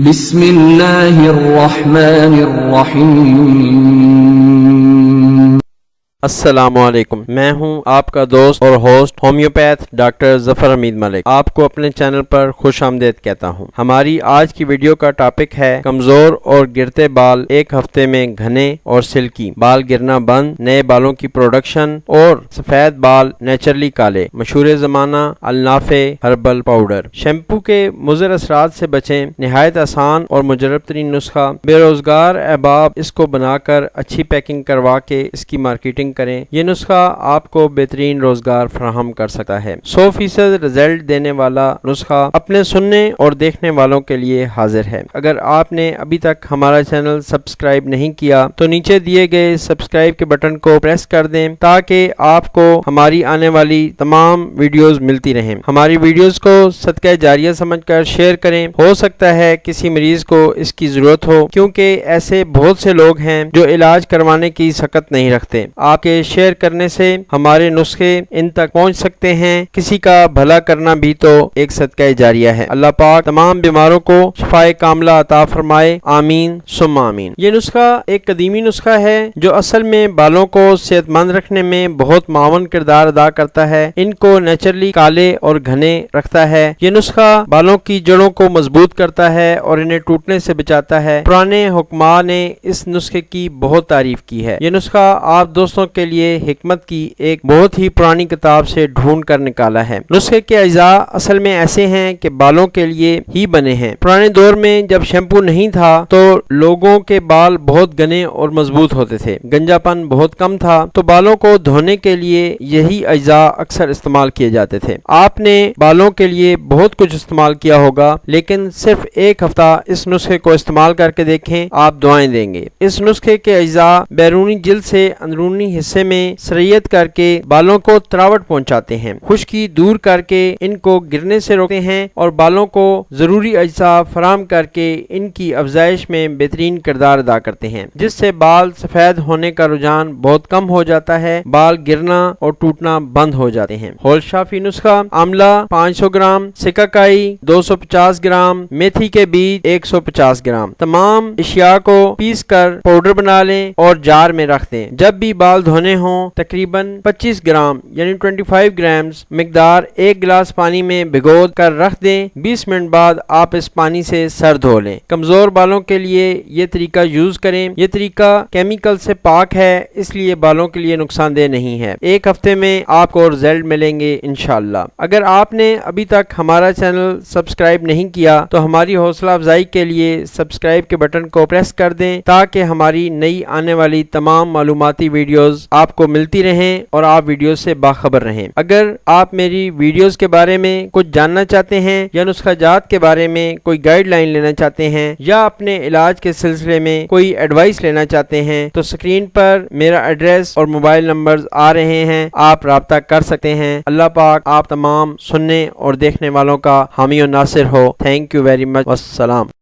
بسم اللہ الرحمن الرحیم۔ السلام علیکم، میں ہوں آپ کا دوست اور ہوسٹ ہومیوپیتھ ڈاکٹر ظفر حمید ملک، آپ کو اپنے چینل پر خوش آمدید کہتا ہوں۔ ہماری آج کی ویڈیو کا ٹاپک ہے کمزور اور گرتے بال ایک ہفتے میں گھنے اور سلکی، بال گرنا بند، نئے بالوں کی پروڈکشن اور سفید بال نیچرلی کالے، مشہور زمانہ النافع ہربل پاؤڈر۔ شیمپو کے مضر اثرات سے بچیں، نہایت آسان اور مجرب ترین نسخہ۔ بے روزگار احباب اس کو بنا کر اچھی پیکنگ کروا کے اس کی مارکیٹنگ کریں۔ یہ نسخہ آپ کو بہترین روزگار فراہم کر سکتا ہے۔ 100% رزلٹ دینے والا نسخہ اپنے سننے اور دیکھنے والوں کے لیے حاضر ہے۔ اگر آپ نے ابھی تک ہمارا چینل سبسکرائب نہیں کیا تو نیچے دیے گئے سبسکرائب کے بٹن کو پریس کر دیں تاکہ آپ کو ہماری آنے والی تمام ویڈیوز ملتی رہیں۔ ہماری ویڈیوز کو صدقہ جاریہ سمجھ کر شیئر کریں، ہو سکتا ہے کسی مریض کو اس کی ضرورت ہو، کیونکہ ایسے بہت سے لوگ ہیں جو علاج کروانے کی سکت نہیں رکھتے۔ آپ کے شیئر کرنے سے ہمارے نسخے ان تک پہنچ سکتے ہیں۔ کسی کا بھلا کرنا بھی تو ایک صدقہ جاریہ ہے۔ اللہ پاک تمام بیماروں کو شفائے کاملہ عطا فرمائے، آمین ثم آمین۔ یہ نسخہ ایک قدیمی نسخہ ہے جو اصل میں بالوں کو صحت مند رکھنے میں بہت معاون کردار ادا کرتا ہے۔ ان کو نیچرلی کالے اور گھنے رکھتا ہے۔ یہ نسخہ بالوں کی جڑوں کو مضبوط کرتا ہے اور انہیں ٹوٹنے سے بچاتا ہے۔ پرانے حکماء نے اس نسخے کی بہت تعریف کی ہے۔ یہ نسخہ آپ دوستوں کے لیے حکمت کی ایک بہت ہی پرانی کتاب سے ڈھونڈ کر نکالا ہے۔ نسخے کے اجزاء اصل میں ایسے ہیں کہ بالوں کے لیے ہی بنے ہیں۔ پرانے دور میں جب شیمپو نہیں تھا تو لوگوں کے بال بہت گھنے اور مضبوط ہوتے تھے، گنجاپن بہت کم تھا، تو بالوں کو دھونے کے لیے یہی اجزاء اکثر استعمال کیے جاتے تھے۔ آپ نے بالوں کے لیے بہت کچھ استعمال کیا ہوگا، لیکن صرف ایک ہفتہ اس نسخے کو استعمال کر کے دیکھیں، آپ دعائیں دیں گے۔ اس نسخے کے اجزاء بیرونی جلد سے اندرونی حصے میں سرایت کر کے بالوں کو تراوٹ پہنچاتے ہیں، خشکی دور کر کے ان کو گرنے سے روکتے ہیں اور بالوں کو ضروری اجزاء فراہم کر کے ان کی افزائش میں بہترین کردار ادا کرتے ہیں، جس سے بال سفید ہونے کا رجحان بہت کم ہو جاتا ہے، بال گرنا اور ٹوٹنا بند ہو جاتے ہیں۔ ہول شافی نسخہ: آملہ 500 گرام، سکاکائی 250 گرام، میتھی کے بیج 150 گرام۔ تمام اشیاء کو پیس کر پاؤڈر بنا لیں اور جار میں رکھ دیں۔ جب بھی بال دھونے ہوں تقریباً 25 گرام یعنی 25 گرامز مقدار ایک گلاس پانی میں بھگو کر رکھ دیں۔ 20 منٹ بعد آپ اس پانی سے سر دھو لیں۔ کمزور بالوں کے لیے یہ طریقہ یوز کریں۔ یہ طریقہ کیمیکل سے پاک ہے، اس لیے بالوں کے لیے نقصان دہ نہیں ہے۔ ایک ہفتے میں آپ کو رزلٹ ملیں گے انشاءاللہ۔ اگر آپ نے ابھی تک ہمارا چینل سبسکرائب نہیں کیا تو ہماری حوصلہ افزائی کے لیے سبسکرائب کے بٹن کو پریس کر دیں تاکہ ہماری نئی آنے والی تمام معلوماتی ویڈیوز آپ کو ملتی رہیں اور آپ ویڈیوز سے باخبر رہیں۔ اگر آپ میری ویڈیوز کے بارے میں کچھ جاننا چاہتے ہیں یا نسخہ جات کے بارے میں کوئی گائیڈ لائن لینا چاہتے ہیں یا اپنے علاج کے سلسلے میں کوئی ایڈوائس لینا چاہتے ہیں تو اسکرین پر میرا ایڈریس اور موبائل نمبرز آ رہے ہیں، آپ رابطہ کر سکتے ہیں۔ اللہ پاک آپ تمام سننے اور دیکھنے والوں کا حامی و ناصر ہو۔ Thank you very much. والسلام۔